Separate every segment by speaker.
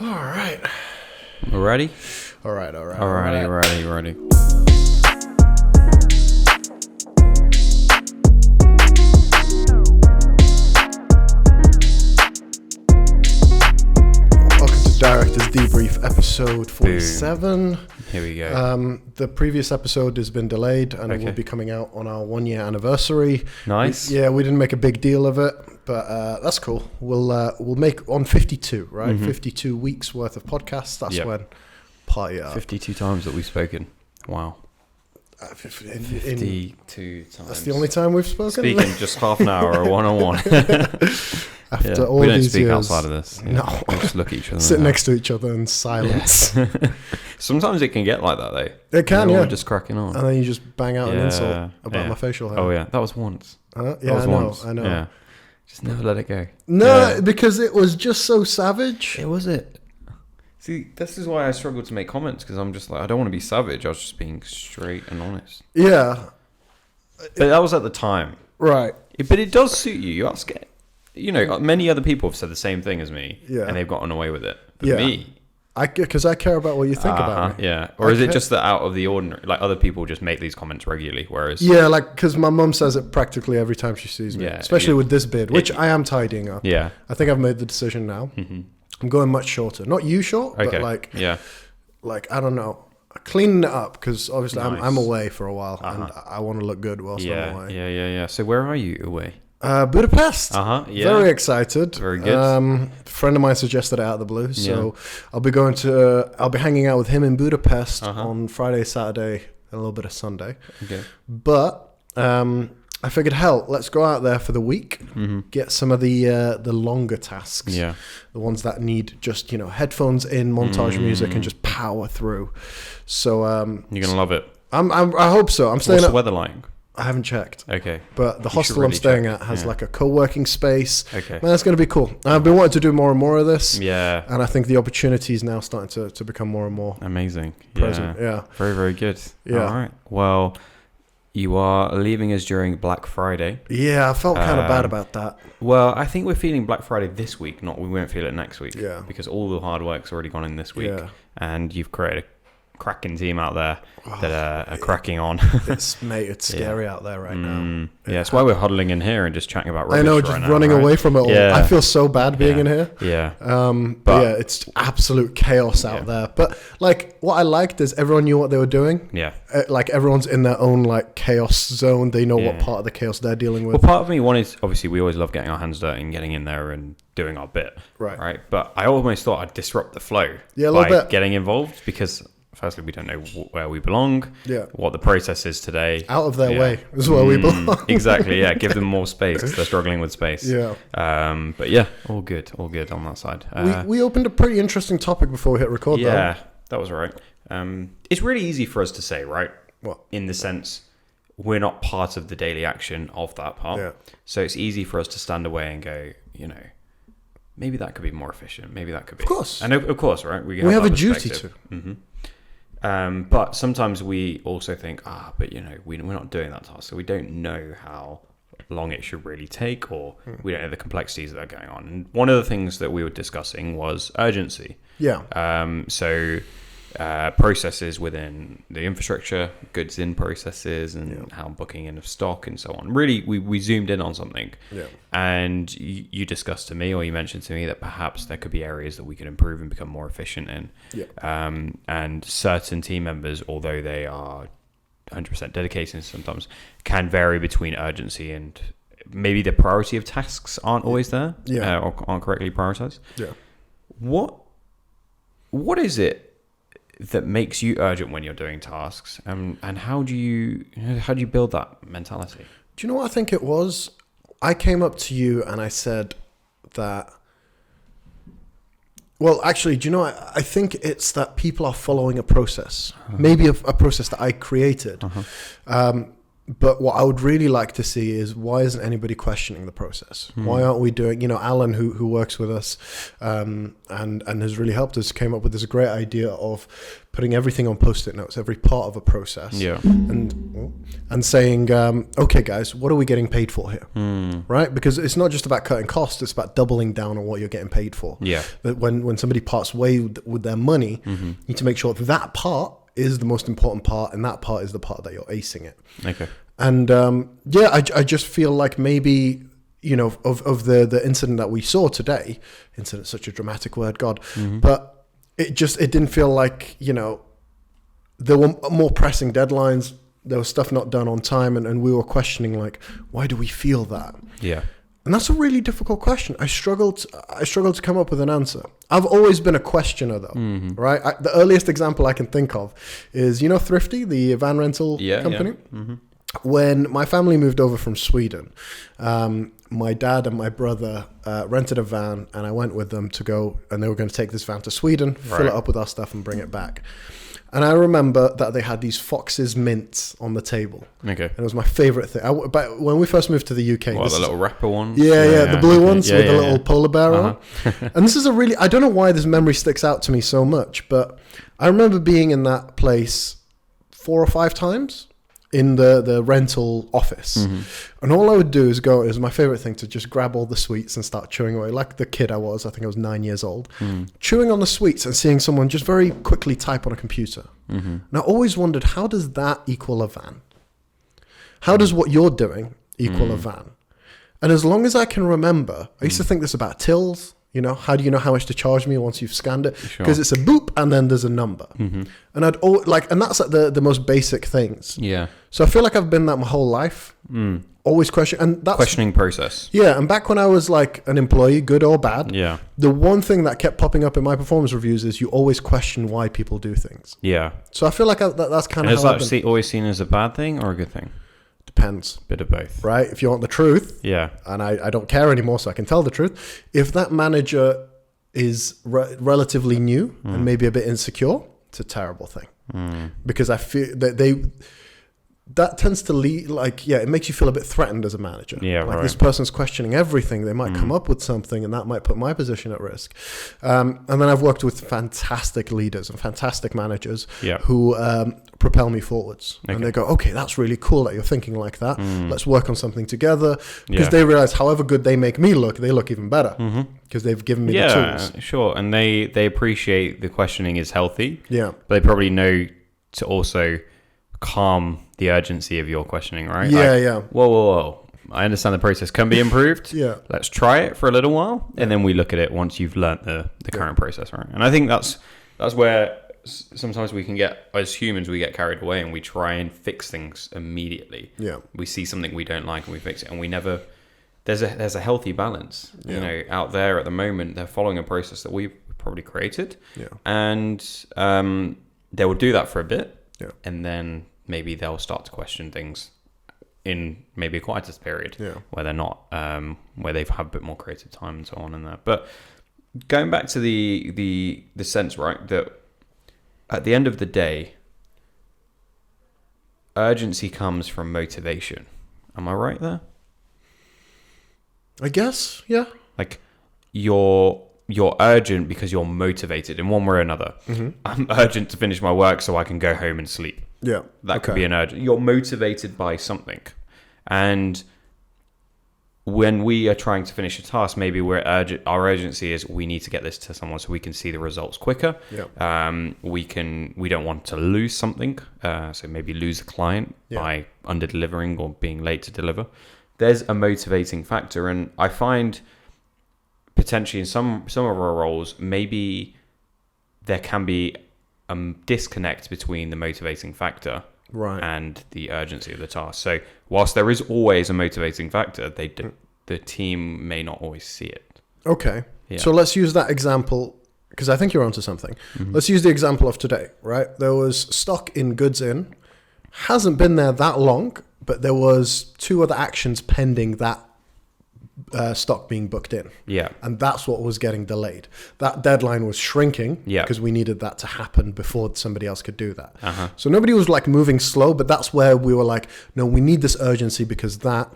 Speaker 1: All right.
Speaker 2: Ready?
Speaker 1: All right.
Speaker 2: Alrighty.
Speaker 1: Welcome to Director's Debrief episode 47.
Speaker 2: Here we go.
Speaker 1: The previous episode has been delayed and it
Speaker 2: Okay.
Speaker 1: will be coming out on our 1 year anniversary.
Speaker 2: Nice.
Speaker 1: We didn't make a big deal of it, but that's cool. We'll make on 52, right? 52 weeks worth of podcasts. That's
Speaker 2: Yep.
Speaker 1: when party up.
Speaker 2: 52 times that we've spoken. Wow. 52 times.
Speaker 1: That's the only time we've spoken.
Speaker 2: Speaking just half an hour or one-on-one.
Speaker 1: After all
Speaker 2: we don't
Speaker 1: these
Speaker 2: speak
Speaker 1: years,
Speaker 2: outside of this. Yeah.
Speaker 1: No.
Speaker 2: We just look at each other.
Speaker 1: sit next to each other in silence.
Speaker 2: Sometimes it can get like that though.
Speaker 1: It can,
Speaker 2: We're
Speaker 1: yeah.
Speaker 2: just cracking on.
Speaker 1: And then you just bang out an insult about
Speaker 2: yeah.
Speaker 1: my facial hair.
Speaker 2: Oh yeah, that was once.
Speaker 1: Yeah,
Speaker 2: That was once.
Speaker 1: I know.
Speaker 2: Yeah. Just never let it go.
Speaker 1: No,
Speaker 2: Yeah.
Speaker 1: because it was just so savage.
Speaker 2: It was it. See, this is why I struggle to make comments, because I'm just like, I don't want to be savage. I was just being straight and honest.
Speaker 1: Yeah,
Speaker 2: But that was at the time.
Speaker 1: right.
Speaker 2: But it does suit you. You ask it. You know, many other people have said the same thing as me,
Speaker 1: Yeah.
Speaker 2: and they've gotten away with it. But
Speaker 1: Yeah.
Speaker 2: me,
Speaker 1: Because I care about what you think about me.
Speaker 2: yeah. Or is it
Speaker 1: Okay.
Speaker 2: just that out of the ordinary? Like other people just make these comments regularly, whereas
Speaker 1: Yeah, like, because my mum says it practically every time she sees me,
Speaker 2: Yeah,
Speaker 1: especially
Speaker 2: yeah.
Speaker 1: with this beard, which I am tidying up.
Speaker 2: yeah,
Speaker 1: I think I've made the decision now.
Speaker 2: hmm
Speaker 1: I'm going much shorter. Not you short,
Speaker 2: okay,
Speaker 1: but
Speaker 2: yeah,
Speaker 1: like I don't know, cleaning it up, because obviously
Speaker 2: Nice.
Speaker 1: I'm away for a while and
Speaker 2: Uh-huh.
Speaker 1: I want to look good whilst I'm
Speaker 2: yeah,
Speaker 1: away.
Speaker 2: yeah. So where are you away?
Speaker 1: Budapest.
Speaker 2: Yeah,
Speaker 1: Very excited.
Speaker 2: Very good.
Speaker 1: Friend of mine suggested it out of the blue, so I'll be hanging out with him in Budapest on Friday, Saturday, and a little bit of Sunday.
Speaker 2: Okay.
Speaker 1: But I figured, hell, let's go out there for the week, get some of the longer tasks, the ones that need just headphones in, montage music, and just power through. So
Speaker 2: You're gonna love it.
Speaker 1: I hope so. I'm staying
Speaker 2: What's
Speaker 1: at.
Speaker 2: the weather like?
Speaker 1: I haven't checked.
Speaker 2: Okay.
Speaker 1: But the
Speaker 2: should
Speaker 1: hostel I'm
Speaker 2: really
Speaker 1: staying
Speaker 2: check.
Speaker 1: at has
Speaker 2: Yeah.
Speaker 1: like a co-working space.
Speaker 2: Okay.
Speaker 1: Man, it's going to be cool. I've been wanting to do more and more of this.
Speaker 2: Yeah.
Speaker 1: And I think the opportunity is now starting to become more and more
Speaker 2: Amazing.
Speaker 1: present. Yeah.
Speaker 2: Very, very good.
Speaker 1: Yeah.
Speaker 2: All right. Well, you are leaving us during Black Friday.
Speaker 1: Yeah, I felt kind of bad about that.
Speaker 2: Well, I think we're feeling Black Friday this week, we won't feel it next week.
Speaker 1: Yeah.
Speaker 2: Because all the hard work's already gone in this week.
Speaker 1: Yeah.
Speaker 2: And you've created a cracking team out there that are cracking on.
Speaker 1: It's scary out there right now.
Speaker 2: Yeah, that's why we're huddling in here and just chatting about rubbish
Speaker 1: I know,
Speaker 2: right
Speaker 1: just
Speaker 2: now,
Speaker 1: running
Speaker 2: right?
Speaker 1: away from it all.
Speaker 2: Yeah.
Speaker 1: I feel so bad being in here.
Speaker 2: Yeah.
Speaker 1: But yeah, it's absolute chaos out there. But like, what I liked is everyone knew what they were doing.
Speaker 2: Yeah.
Speaker 1: Like everyone's in their own like chaos zone. They know what part of the chaos they're dealing with.
Speaker 2: Well, part of me wanted, obviously, we always love getting our hands dirty and getting in there and doing our bit.
Speaker 1: Right.
Speaker 2: But I almost thought I'd disrupt the flow
Speaker 1: Yeah, a little
Speaker 2: by
Speaker 1: bit.
Speaker 2: getting involved because, firstly, we don't know where we belong, what the process is today.
Speaker 1: Out of their way is where we belong.
Speaker 2: Exactly, yeah. Give them more space because they're struggling with space.
Speaker 1: Yeah.
Speaker 2: But yeah, all good on that side.
Speaker 1: We opened a pretty interesting topic before we hit record, though.
Speaker 2: Yeah, that was right. It's really easy for us to say, right?
Speaker 1: What?
Speaker 2: In the sense, we're not part of the daily action of that part.
Speaker 1: Yeah.
Speaker 2: So it's easy for us to stand away and go, maybe that could be more efficient. Maybe that could be.
Speaker 1: Of course.
Speaker 2: And of course, right?
Speaker 1: We have a
Speaker 2: that
Speaker 1: duty
Speaker 2: perspective. But sometimes we also think, but we're not doing that task, so we don't know how long it should really take, or we don't know the complexities that are going on. And one of the things that we were discussing was urgency.
Speaker 1: Yeah.
Speaker 2: So processes within the infrastructure, goods in processes, and how booking in of stock and so on. Really, we zoomed in on something.
Speaker 1: Yeah.
Speaker 2: And you discussed to me, or you mentioned to me, that perhaps there could be areas that we could improve and become more efficient in.
Speaker 1: Yeah.
Speaker 2: And certain team members, although they are 100% dedicated, sometimes can vary between urgency and maybe the priority of tasks aren't always there, or aren't correctly prioritized.
Speaker 1: Yeah.
Speaker 2: What is it that makes you urgent when you're doing tasks, and how do you build that mentality?
Speaker 1: Do you know what I think it was? I came up to you and I said that. Well, actually, do you know? I think it's that people are following a process, maybe a process that I created. But what I would really like to see is, why isn't anybody questioning the process? Why aren't we doing, Alan, who works with us and has really helped us, came up with this great idea of putting everything on Post-it notes, every part of a process, and saying, okay, guys, what are we getting paid for here? Right? Because it's not just about cutting costs, it's about doubling down on what you're getting paid for.
Speaker 2: Yeah.
Speaker 1: That when somebody parts way with their money, you need to make sure that part is the most important part, and that part is the part that you're acing it.
Speaker 2: Okay.
Speaker 1: And I just feel like maybe, of the incident that we saw today, incident, such a dramatic word, God, but it didn't feel like, there were more pressing deadlines, there was stuff not done on time, and we were questioning, like, why do we feel that?
Speaker 2: Yeah.
Speaker 1: And that's a really difficult question. I struggled to come up with an answer. I've always been a questioner, though, right? The earliest example I can think of is, Thrifty, the van rental company? Yeah. When my family moved over from Sweden, my dad and my brother rented a van, and I went with them to go, and they were going to take this van to Sweden, fill it up with our stuff, and bring it back. And I remember that they had these Fox's mints on the table. Okay. And it was my favorite thing. But when we first moved to the UK...
Speaker 2: What, the little wrapper ones?
Speaker 1: Yeah, the blue ones with the little polar bear on. And this is I don't know why this memory sticks out to me so much, but I remember being in that place 4 or 5 times in the rental office. And all I would do is it was my favorite thing to just grab all the sweets and start chewing away, like the kid I was. I think I was 9 years old, chewing on the sweets and seeing someone just very quickly type on a computer. And I always wondered, how does that equal a van? How does what you're doing equal a van? And as long as I can remember, I used to think this about tills. How do you know how much to charge me once you've scanned it? Because it's a boop and then there's a number. And and that's like the most basic things. Yeah. So I feel like I've been that my whole life. Always questioning process. Yeah. And back when I was like an employee, good or bad, the one thing that kept popping up in my performance reviews is you always question why people do things. Yeah. So I feel like that's kind of.
Speaker 2: Is that always seen as a bad thing or a good thing?
Speaker 1: Depends.
Speaker 2: Bit of both.
Speaker 1: Right? If you want the truth, and I don't care anymore, so I can tell the truth. If that manager is relatively new and maybe a bit insecure, it's a terrible thing. Because I feel that that tends to lead, it makes you feel a bit threatened as a manager. Yeah, like this person's questioning everything. They might come up with something, and that might put my position at risk. And then I've worked with fantastic leaders and fantastic managers who propel me forwards. Okay. And they go, okay, that's really cool that you're thinking like that. Let's work on something together. Because they realize however good they make me look, they look even better. Because they've given me the tools.
Speaker 2: Yeah, sure. And they appreciate the questioning is healthy. Yeah. But they probably know to also calm the urgency of your questioning, right? Whoa. I understand the process can be improved. Let's try it for a little while, and then we look at it once you've learnt the current process, right? And I think that's where sometimes we can get, as humans, we get carried away and we try and fix things immediately. Yeah. We see something we don't like and we fix it, and we never. There's a healthy balance, out there at the moment. They're following a process that we've probably created, and they will do that for a bit, and then maybe they'll start to question things in maybe a quieter period where they're not, where they've had a bit more creative time and so on and that. But going back to the sense, right, that at the end of the day, urgency comes from motivation. Am I right there?
Speaker 1: I guess, yeah.
Speaker 2: Like you're urgent because you're motivated in one way or another. I'm urgent to finish my work so I can go home and sleep. Yeah. That could be an urgent. You're motivated by something. And when we are trying to finish a task, maybe our urgency is we need to get this to someone so we can see the results quicker. Yeah. We don't want to lose something. So maybe lose a client by under delivering or being late to deliver. There's a motivating factor. And I find potentially in some of our roles, maybe there can be a disconnect between the motivating factor and the urgency of the task. So whilst there is always a motivating factor, the team may not always see it.
Speaker 1: Okay. Yeah. So let's use that example, because I think you're onto something. Let's use the example of today, right? There was stock in goods in, hasn't been there that long, but there was 2 other actions pending that stock being booked in.
Speaker 2: Yeah.
Speaker 1: And that's what was getting delayed. That deadline was shrinking because we needed that to happen before somebody else could do that. So nobody was like moving slow, but that's where we were like, no, we need this urgency because that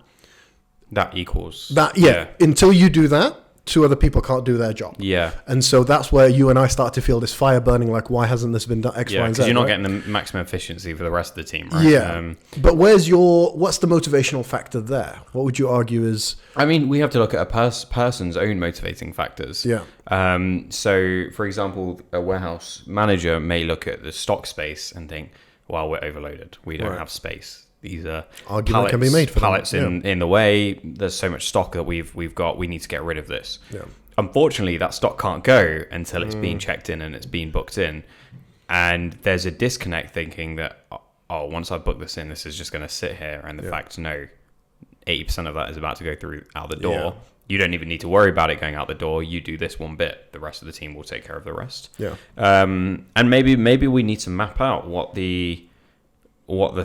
Speaker 2: equals
Speaker 1: that. Yeah. Until you do that, two other people can't do their job.
Speaker 2: Yeah.
Speaker 1: And so that's where you and I start to feel this fire burning, like, why hasn't this been done X, Y, and Z?
Speaker 2: Because you're not getting the maximum efficiency for the rest of the team, right?
Speaker 1: Yeah. But what's the motivational factor there? What would you argue is...
Speaker 2: I mean, we have to look at a person's own motivating factors.
Speaker 1: Yeah.
Speaker 2: So, for example, a warehouse manager may look at the stock space and think, well, we're overloaded. We don't have space. These are
Speaker 1: argument can be made for
Speaker 2: pallets in the way. There's so much stock that we've got. We need to get rid of this.
Speaker 1: Yeah.
Speaker 2: Unfortunately, that stock can't go until it's being checked in and it's being booked in. And there's a disconnect thinking that, once I book this in, this is just going to sit here. And the fact, no, 80% of that is about to go out the door. Yeah. You don't even need to worry about it going out the door. You do this one bit. The rest of the team will take care of the rest.
Speaker 1: Yeah.
Speaker 2: And maybe we need to map out what the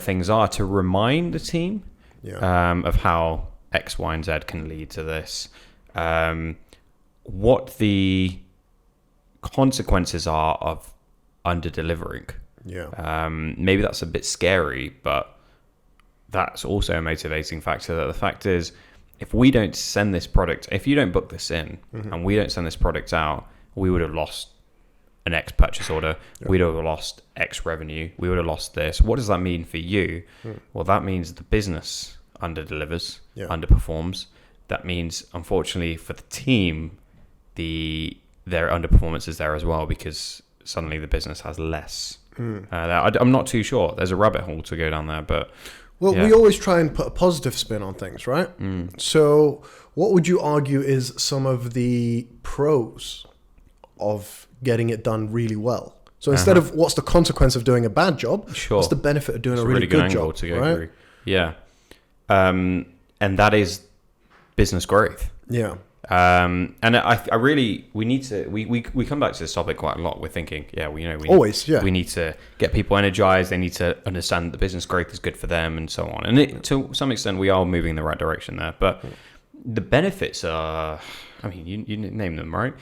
Speaker 2: things are to remind the team of how X, Y, and Z can lead to this. What the consequences are of under-delivering.
Speaker 1: Yeah.
Speaker 2: Maybe that's a bit scary, but that's also a motivating factor. That the fact is, if we don't send this product, if you don't book this in, and we don't send this product out, we would have lost an X purchase order, we'd have lost X revenue, we would have lost this. What does that mean for you? Well, that means the business under-delivers, underperforms. That means, unfortunately, for the team, their underperformance is there as well because suddenly the business has less. I'm not too sure. There's a rabbit hole to go down there, but...
Speaker 1: Well, we always try and put a positive spin on things, right? So what would you argue is some of the pros of getting it done really well? So instead of what's the consequence of doing a bad job, what's the benefit of doing a really good job?
Speaker 2: To go through. Yeah. And that is business growth.
Speaker 1: Yeah.
Speaker 2: And I really, we come back to this topic quite a lot. We're thinking, we need to get people energized. They need to understand that the business growth is good for them and so on. And to some extent, we are moving in the right direction there. But the benefits are, I mean, you name them, right?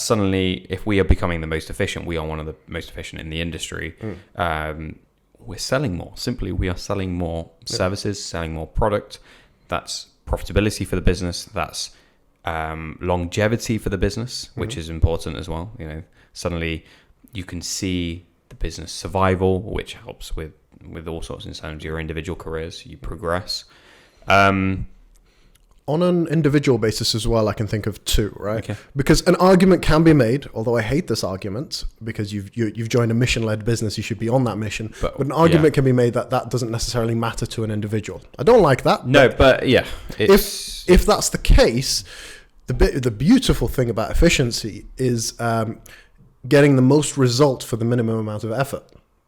Speaker 2: Suddenly, if we are becoming the most efficient, we are one of the most efficient in the industry. We're selling more. Simply, we are selling more services, selling more product. That's profitability for the business. That's longevity for the business, which is important as well. Suddenly you can see the business survival, which helps with all sorts in terms of your individual careers. You progress.
Speaker 1: On an individual basis as well, I can think of two, right?
Speaker 2: Okay.
Speaker 1: Because an argument can be made, although I hate this argument, because you've joined a mission-led business, you should be on that mission. But an argument can be made that doesn't necessarily matter to an individual. I don't like that.
Speaker 2: No, but yeah.
Speaker 1: If that's the case, the beautiful thing about efficiency is getting the most result for the minimum amount of effort.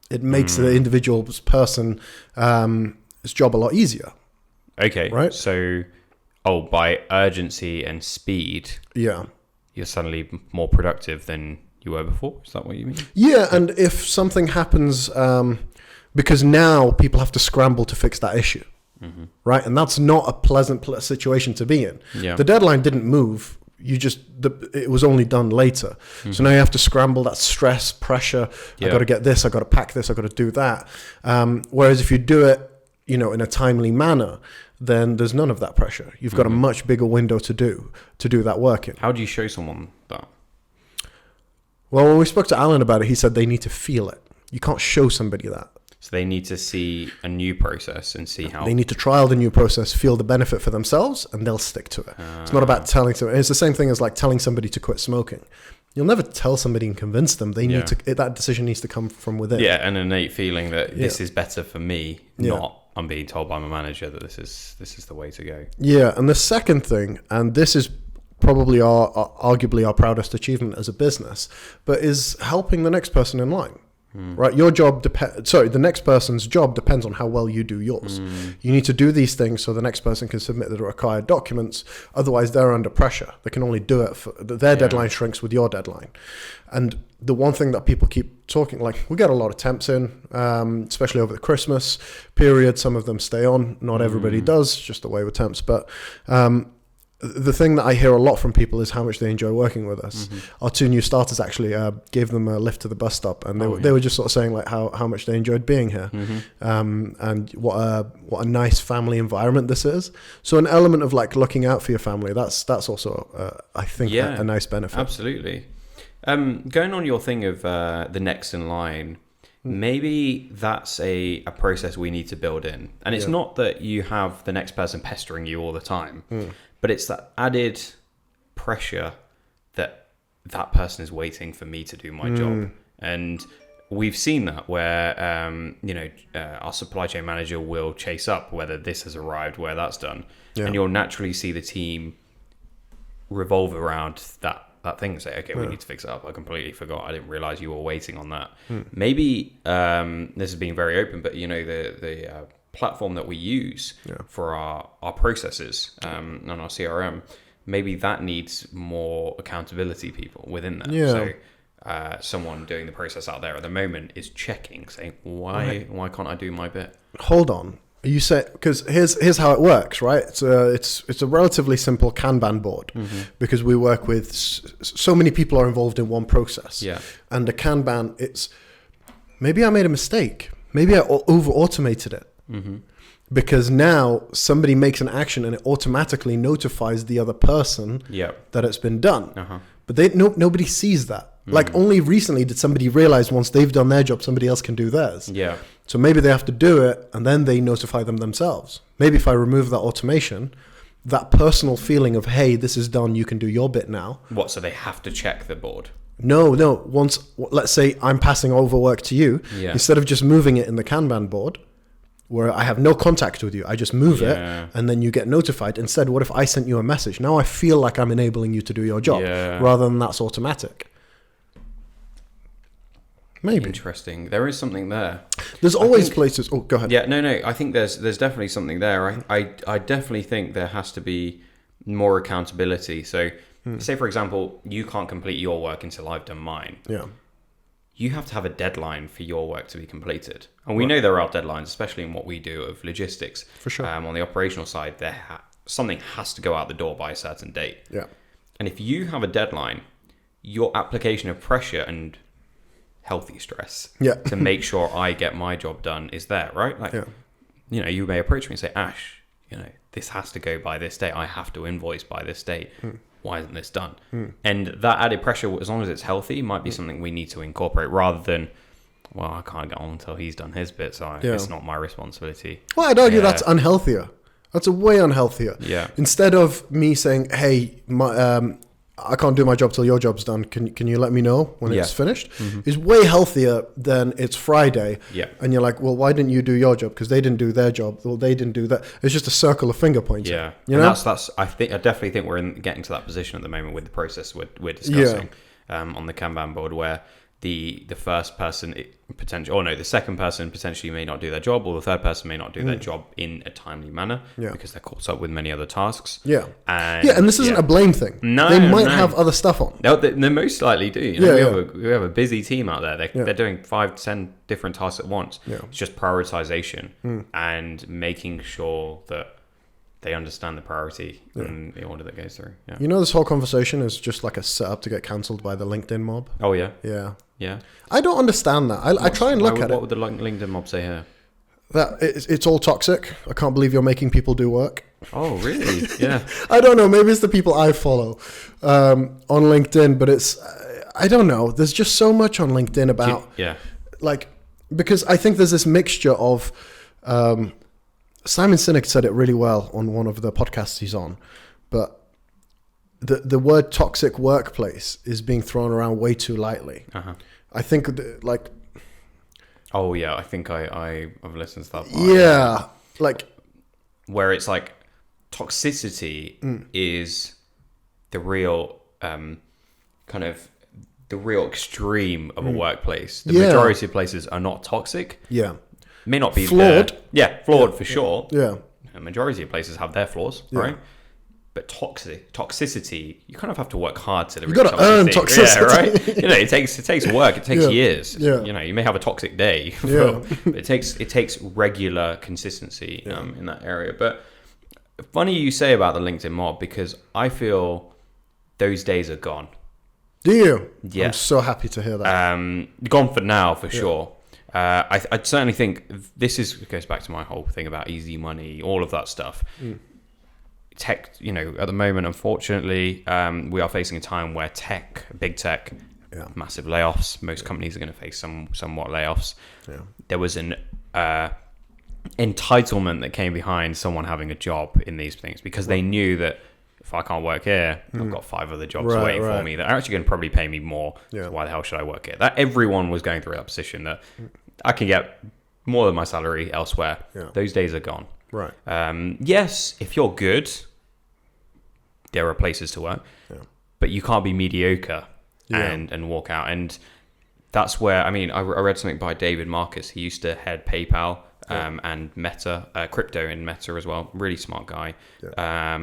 Speaker 1: It makes the individual person's job a lot easier.
Speaker 2: Okay.
Speaker 1: Right?
Speaker 2: So... by urgency and speed,
Speaker 1: you're
Speaker 2: suddenly more productive than you were before? Is that what you mean?
Speaker 1: Yeah, and if something happens, because now people have to scramble to fix that issue, right? And that's not a pleasant situation to be in.
Speaker 2: Yeah.
Speaker 1: The deadline didn't move. It was only done later. So now you have to scramble, that stress, pressure. I got to get this, I got to pack this, I got to do that. Whereas if you do it, in a timely manner, then there's none of that pressure. You've got a much bigger window to do that work in.
Speaker 2: How do you show someone that?
Speaker 1: Well, when we spoke to Alan about it, he said they need to feel it. You can't show somebody that.
Speaker 2: So they need to see a new process and see how...
Speaker 1: They need to trial the new process, feel the benefit for themselves, and they'll stick to it. It's not about telling somebody. It's the same thing as like telling somebody to quit smoking. You'll never tell somebody and convince them. They need to. That decision needs to come from within.
Speaker 2: Yeah, an innate feeling that this is better for me, not I'm being told by my manager that this is the way to go. Yeah,
Speaker 1: and the second thing, and this is probably arguably our proudest achievement as a business, but is helping the next person in line. Right, your job the next person's job depends on how well you do yours. You need to do these things so the next person can submit the required documents. Otherwise, they're under pressure. They can only do it their deadline shrinks with your deadline. And the one thing that people keep talking, like we get a lot of temps in, especially over the Christmas period. Some of them stay on. Not everybody does, just the way with temps. But the thing that I hear a lot from people is how much they enjoy working with us. Our 2 new starters actually gave them a lift to the bus stop, and they were just sort of saying like how much they enjoyed being here, and what a nice family environment this is. So an element of like looking out for your family, that's also I think a nice benefit.
Speaker 2: Absolutely. Going on your thing of the next in line, maybe that's a process we need to build in. And it's not that you have the next person pestering you all the time, but it's that added pressure that person is waiting for me to do my job. And we've seen that where, our supply chain manager will chase up whether this has arrived, where that's done. And you'll naturally see the team revolve around that thing and say, okay, we need to fix it up. I completely forgot. I didn't realize you were waiting on that. Maybe this is being very open, but the platform that we use for our processes and our CRM, maybe that needs more accountability people within that. So someone doing the process out there at the moment is checking, saying, why can't I do my bit?
Speaker 1: Hold on. You say, because here's how it works, right? It's a relatively simple Kanban board, because we work with so many people are involved in one process. And the Kanban, it's maybe I made a mistake. Maybe I over automated it. Because now somebody makes an action and it automatically notifies the other person that it's been done. But nobody sees that. Like only recently did somebody realize once they've done their job, somebody else can do theirs. So maybe they have to do it and then they notify them themselves. Maybe if I remove that automation, that personal feeling of, hey, this is done, you can do your bit now.
Speaker 2: What, so they have to check the board?
Speaker 1: No. Once, let's say I'm passing over work to you, instead of just moving it in the Kanban board, where I have no contact with you, I just move it and then you get notified. Instead, what if I sent you a message? Now I feel like I'm enabling you to do your job rather than that's automatic. Maybe.
Speaker 2: Interesting. There is something there.
Speaker 1: There's always places. Oh, go ahead.
Speaker 2: Yeah, no. I think there's definitely something there. I definitely think there has to be more accountability. So say, for example, you can't complete your work until I've done mine. You have to have a deadline for your work to be completed. And we know there are deadlines, especially in what we do of logistics. For sure. On the operational side, something has to go out the door by a certain date. And if you have a deadline, your application of pressure and healthy stress to make sure I get my job done is there, right? Like, you may approach me and say, Ash, this has to go by this date. I have to invoice by this date. Why isn't this done? And that added pressure, as long as it's healthy, might be something we need to incorporate rather than, well, I can't get on until he's done his bit, so it's not my responsibility. Well,
Speaker 1: I'd argue that's unhealthier. That's a way unhealthier. Instead of me saying, hey, I can't do my job till your job's done. Can you let me know when it's finished? Is way healthier than it's Friday. And you're like, well, why didn't you do your job? Because they didn't do their job. Well, they didn't do that. It's just a circle of finger pointing.
Speaker 2: You know? That's. I definitely think we're getting to that position at the moment with the process we're discussing on the Kanban board, where the first person the second person potentially may not do their job, or the third person may not do their job in a timely manner because they're caught up with many other tasks.
Speaker 1: And this isn't a blame thing. They might have other stuff on.
Speaker 2: No, they most likely do. We have a busy team out there. They're doing 5-10 different tasks at once. It's just prioritization and making sure that they understand the priority in the order that goes through.
Speaker 1: This whole conversation is just like a setup to get cancelled by the LinkedIn mob.
Speaker 2: Oh yeah.
Speaker 1: I don't understand that. I try and look at it.
Speaker 2: What would the LinkedIn mob say here?
Speaker 1: That it's all toxic. I can't believe you're making people do work.
Speaker 2: Oh, really? Yeah.
Speaker 1: I don't know. Maybe it's the people I follow on LinkedIn, but it's I don't know. There's just so much on LinkedIn about like, because I think there's this mixture of Simon Sinek said it really well on one of the podcasts he's on, but the word toxic workplace is being thrown around way too lightly. I think like...
Speaker 2: Oh yeah, I think I've listened to that part.
Speaker 1: Like...
Speaker 2: Where it's like toxicity is the real kind of the real extreme of a workplace. The majority of places are not toxic. May not be
Speaker 1: flawed.
Speaker 2: Flawed for sure.
Speaker 1: The
Speaker 2: majority of places have their flaws, right? But toxicity, you kind of have to work hard to.
Speaker 1: You got to earn toxicity,
Speaker 2: right? It takes work. It takes years. You may have a toxic day, but it takes regular consistency in that area. But funny you say about the LinkedIn mob, because I feel those days are gone.
Speaker 1: Do you?
Speaker 2: Yeah.
Speaker 1: I'm so happy to hear that.
Speaker 2: Gone for now, for sure. I certainly think goes back to my whole thing about easy money, all of that stuff. Tech, at the moment, unfortunately, we are facing a time where big tech, massive layoffs. Most companies are going to face somewhat layoffs. Yeah. There was an entitlement that came behind someone having a job in these things, because they knew that if I can't work here, I've got 5 other jobs waiting for me that are actually going to probably pay me more. Yeah. So why the hell should I work here? That everyone was going through that position that I can get more than my salary elsewhere. Yeah. Those days are gone.
Speaker 1: Right.
Speaker 2: Yes, if you're good, there are places to work, but you can't be mediocre and walk out. And that's where, I read something by David Marcus. He used to head PayPal and Meta, crypto in Meta as well. Really smart guy. Yeah.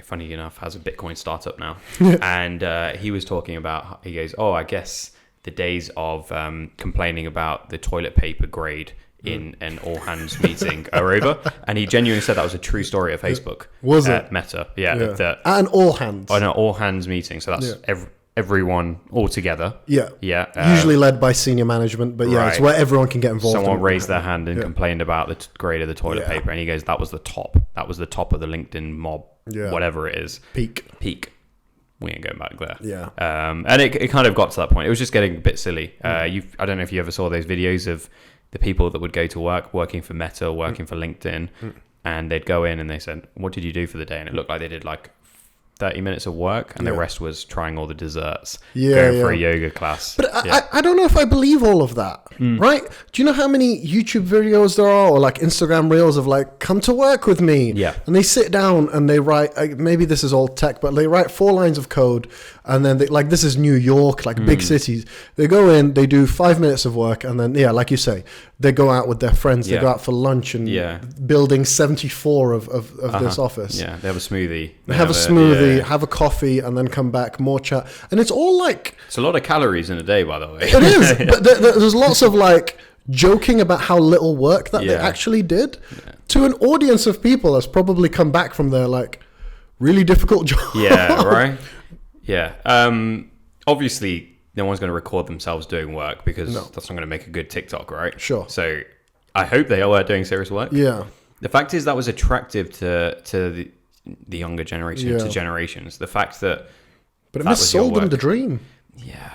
Speaker 2: Funny enough, has a Bitcoin startup now. And he was talking about, he goes, I guess the days of complaining about the toilet paper grade in an all-hands meeting are over. And he genuinely said that was a true story at Facebook.
Speaker 1: Was it?
Speaker 2: Meta, yeah.
Speaker 1: At an all-hands?
Speaker 2: On an all-hands meeting. So that's everyone all together.
Speaker 1: Yeah. Usually led by senior management, but it's where everyone can get involved.
Speaker 2: Someone raised their hand and complained about the grade of the toilet paper, and he goes, that was the top. That was the top of the LinkedIn mob, whatever it is.
Speaker 1: Peak.
Speaker 2: We ain't going back there.
Speaker 1: Yeah.
Speaker 2: And it kind of got to that point. It was just getting a bit silly. I don't know if you ever saw those videos of the people that would go to work, working for Meta, working for LinkedIn, and they'd go in and they said, what did you do for the day? And it looked like they did 30 minutes of work, and the rest was trying all the desserts, going for a yoga class.
Speaker 1: But I don't know if I believe all of that, right? Do you know how many YouTube videos there are, or Instagram reels of come to work with me?
Speaker 2: Yeah.
Speaker 1: And they sit down and they write, maybe this is all tech, but they write 4 lines of code, and then this is New York, big cities. They go in, they do 5 minutes of work, and then, like you say, they go out with their friends, they go out for lunch, and building 74 of this office.
Speaker 2: Yeah, they have a smoothie.
Speaker 1: They have a smoothie, have a coffee, and then come back, more chat. And it's all
Speaker 2: it's a lot of calories in a day, by the way.
Speaker 1: It is, but there's lots of joking about how little work that they actually did to an audience of people that's probably come back from their really difficult job.
Speaker 2: Yeah, right? Yeah. Obviously, no one's going to record themselves doing work, because that's not going to make a good TikTok, right?
Speaker 1: Sure.
Speaker 2: So I hope they are doing serious work.
Speaker 1: Yeah.
Speaker 2: The fact is that was attractive to the younger generation, to generations. The fact that...
Speaker 1: But it missold them the dream.
Speaker 2: Yeah.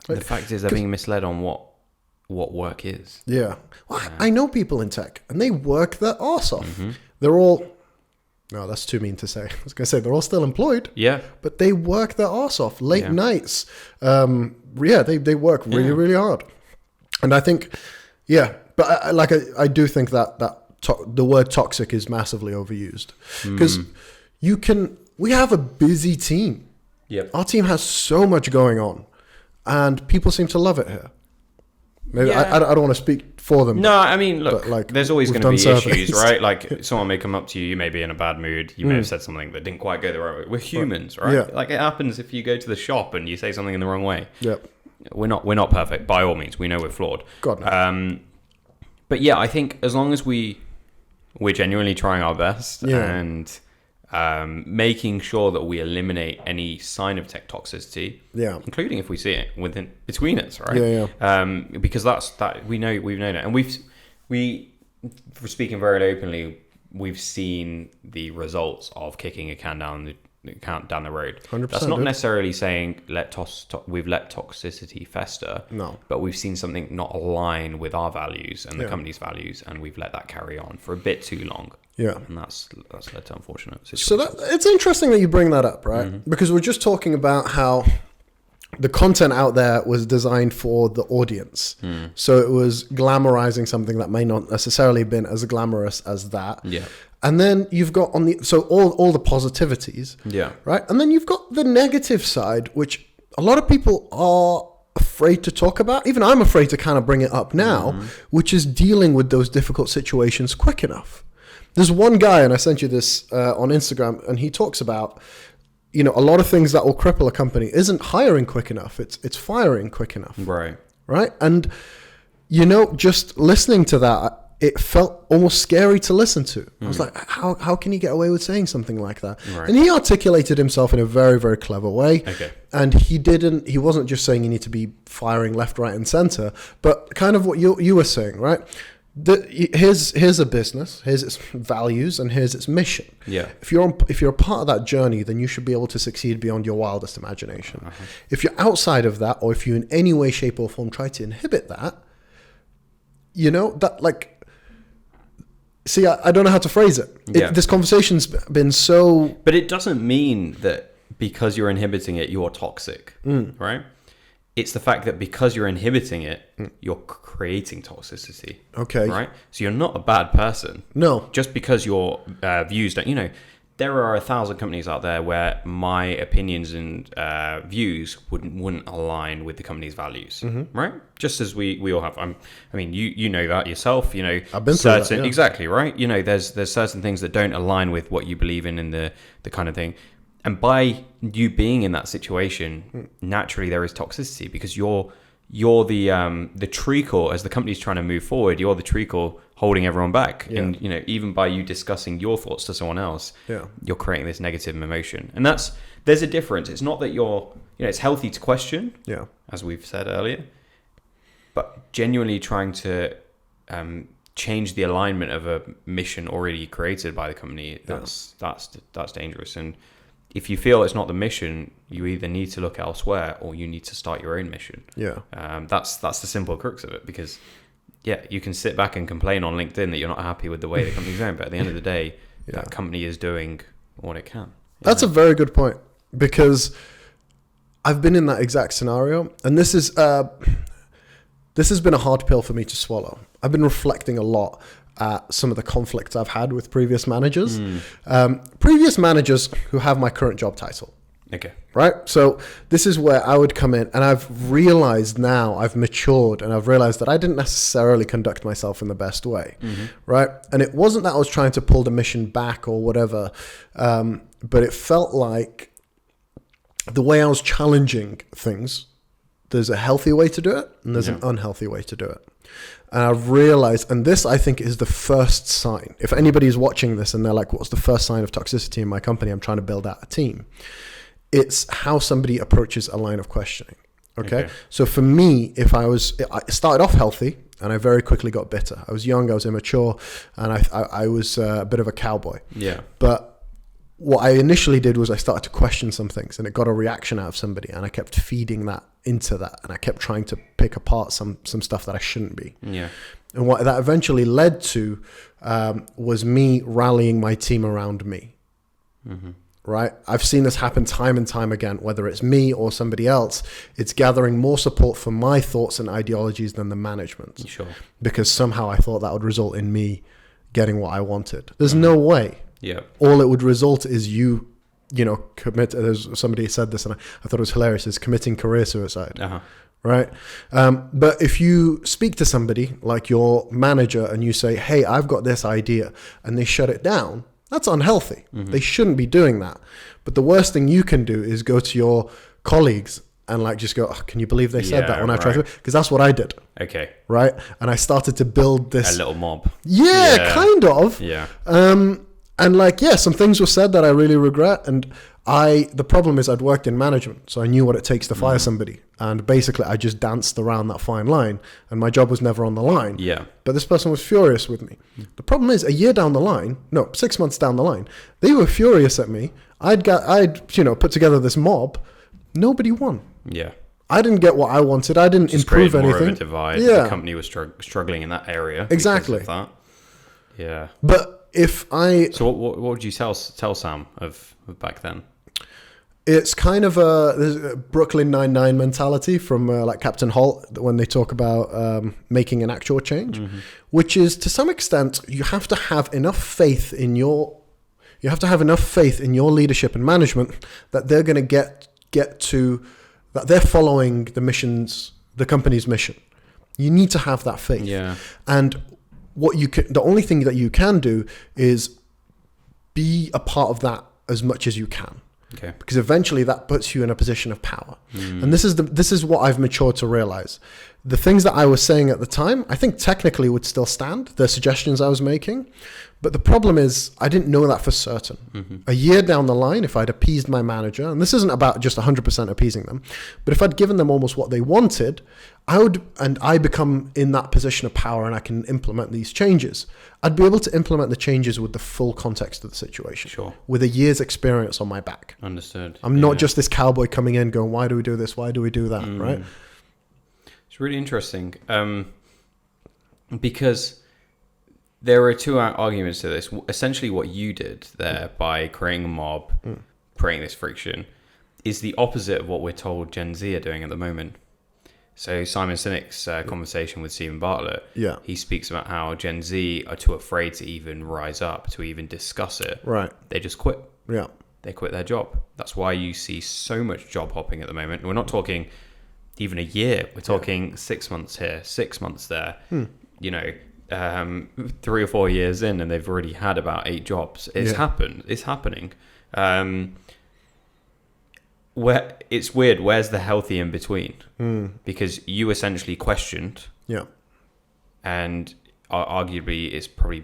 Speaker 2: The fact is they're being misled on what work is.
Speaker 1: Yeah. Well, I know people in tech, and they work their arse off. Mm-hmm. They're all... No, that's too mean to say. I was going to say they're all still employed.
Speaker 2: Yeah.
Speaker 1: But they work their arse off. Late nights. They work really, really hard. And I think... Yeah. But I do think that the word toxic is massively overused. Because we have a busy team.
Speaker 2: Yep.
Speaker 1: Our team has so much going on, and people seem to love it here. Maybe I don't want to speak for them.
Speaker 2: No, look, there's always going to be issues, right? Someone may come up to you, you may be in a bad mood, you may have said something that didn't quite go the right way. We're humans, right?
Speaker 1: Yeah.
Speaker 2: It happens if you go to the shop and you say something in the wrong way.
Speaker 1: Yep.
Speaker 2: We're not perfect, by all means. We know we're flawed.
Speaker 1: God no.
Speaker 2: But I think as long as we're genuinely trying our best and making sure that we eliminate any sign of tech toxicity, including if we see it between us, right? Because we've known it, and we for speaking very openly, we've seen the results of kicking a can down the road.
Speaker 1: 100%.
Speaker 2: That's not necessarily saying we've let toxicity fester.
Speaker 1: No,
Speaker 2: but we've seen something not align with our values and the company's values, and we've let that carry on for a bit too long. Yeah, and that's led to unfortunate situations.
Speaker 1: So it's interesting that you bring that up, right? Mm-hmm. Because we're just talking about how the content out there was designed for the audience. So it was glamorizing something that may not necessarily have been as glamorous as that.
Speaker 2: Yeah.
Speaker 1: And then you've got all the positivities.
Speaker 2: Yeah.
Speaker 1: Right. And then you've got the negative side, which a lot of people are afraid to talk about. Even I'm afraid to kind of bring it up now, which is dealing with those difficult situations quick enough. There's one guy, and I sent you this on Instagram, and he talks about, a lot of things that will cripple a company isn't hiring quick enough. It's firing quick enough.
Speaker 2: Right.
Speaker 1: Right. And, just listening to that, it felt almost scary to listen to. I was like, how can he get away with saying something like that?
Speaker 2: Right.
Speaker 1: And he articulated himself in a very, very clever way.
Speaker 2: Okay.
Speaker 1: And he wasn't just saying you need to be firing left, right, and center, but kind of what you were saying, right? Here's a business, here's its values, and here's its mission.
Speaker 2: Yeah.
Speaker 1: If you're a part of that journey, then you should be able to succeed beyond your wildest imagination. Uh-huh. If you're outside of that, or if you in any way, shape, or form try to inhibit that, that like, see, I don't know how to phrase it. This conversation's been so...
Speaker 2: But it doesn't mean that because you're inhibiting it, you're toxic, right? It's the fact that because you're inhibiting it, you're creating toxicity.
Speaker 1: Okay.
Speaker 2: Right? So you're not a bad person.
Speaker 1: No.
Speaker 2: Just because your views don't... there are 1,000 companies out there where my opinions and views wouldn't align with the company's values, right? Just as we all have. You know that yourself.
Speaker 1: I've been through that, yeah.
Speaker 2: Exactly, right? There's certain things that don't align with what you believe in the kind of thing. And by you being in that situation, naturally there is toxicity because you're the treacle as the company's trying to move forward. You're the treacle holding everyone back, and even by you discussing your thoughts to someone else, you're creating this negative emotion. And there's a difference. It's not that it's healthy to question, as we've said earlier, but genuinely trying to change the alignment of a mission already created by the company. That's dangerous. And if you feel it's not the mission, you either need to look elsewhere or you need to start your own mission. Yeah. That's the simple crux of it, because you can sit back and complain on LinkedIn that you're not happy with the way the company's going, but at the end of the day, that company is doing what it can.
Speaker 1: That's a very good point, because I've been in that exact scenario, and this has been a hard pill for me to swallow. I've been reflecting a lot at some of the conflicts I've had with previous managers. Previous managers who have my current job title.
Speaker 2: Okay.
Speaker 1: Right? So this is where I would come in, and I've realized now, I've matured, and I've realized that I didn't necessarily conduct myself in the best way. Right? And it wasn't that I was trying to pull the mission back or whatever, but it felt like the way I was challenging things, there's a healthy way to do it, and there's an unhealthy way to do it. And I've realized, and this I think is the first sign. If anybody's watching this and they're like, what's the first sign of toxicity in my company? I'm trying to build out a team. It's how somebody approaches a line of questioning. Okay. So for me, I started off healthy and I very quickly got bitter. I was young, I was immature, and I was a bit of a cowboy. Yeah. But what I initially did was I started to question some things, and it got a reaction out of somebody, and I kept feeding that into that, and I kept trying to pick apart some stuff that I shouldn't be. Yeah. And what that eventually led to was me rallying my team around me. Right? I've seen this happen time and time again, whether it's me or somebody else. It's gathering more support for my thoughts and ideologies than the management. Sure. Because somehow I thought that would result in me getting what I wanted. There's no way. Yeah. All it would result is you commit. There's somebody said this, and I thought it was hilarious. Is committing career suicide. Right. But if you speak to somebody like your manager and you say, "Hey, I've got this idea," and they shut it down, that's unhealthy. They shouldn't be doing that. But the worst thing you can do is go to your colleagues and just go, can you believe they said that when I tried to? Because that's what I did. Okay. Right. And I started to build this.
Speaker 2: A little mob.
Speaker 1: Yeah, kind of. Yeah. And some things were said that I really regret. And the problem is I'd worked in management, so I knew what it takes to fire somebody. And basically I just danced around that fine line, and my job was never on the line. Yeah. But this person was furious with me. The problem is 6 months down the line, they were furious at me. I'd put together this mob. Nobody won. Yeah. I didn't get what I wanted. I didn't improve anything. More of a divide.
Speaker 2: Yeah. The company was struggling in that area.
Speaker 1: Exactly.
Speaker 2: Because of that. Yeah.
Speaker 1: But So
Speaker 2: what would you tell Sam of back then?
Speaker 1: It's kind of a Brooklyn Nine-Nine mentality from like Captain Holt when they talk about making an actual change, which is to some extent you have to have enough faith in your leadership and management that they're going to get to that they're following the company's mission. You need to have that faith. Yeah. And the only thing that you can do is be a part of that as much as you can. Okay. Because eventually that puts you in a position of power. And this is what I've matured to realize. the things that I was saying at the time, I think technically would still stand, the suggestions I was making. But the problem is I didn't know that for certain. Mm-hmm. A year down the line, if I'd appeased my manager, and this isn't about just 100% appeasing them, but if I'd given them almost what they wanted, I become in that position of power and I can implement these changes. I'd be able to implement the changes with the full context of the situation.
Speaker 2: Sure.
Speaker 1: With a year's experience on my back.
Speaker 2: Understood.
Speaker 1: I'm not just this cowboy coming in going, why do we do this? Why do we do that? Right?
Speaker 2: It's really interesting. Because there are two arguments to this. Essentially what you did there by creating a mob, creating this friction, is the opposite of what we're told Gen Z are doing at the moment. So Simon Sinek's conversation with Stephen Bartlett, he speaks about how Gen Z are too afraid to even rise up, to even discuss it.
Speaker 1: Right.
Speaker 2: They just quit.
Speaker 1: Yeah.
Speaker 2: They quit their job. That's why you see so much job hopping at the moment. We're not talking even a year. We're talking 6 months here, 6 months there. 3 or 4 years in, and they've already had about 8 jobs. It's happened. It's happening. Where it's weird. Where's the healthy in between? Because you essentially questioned. Yeah. And arguably, it's probably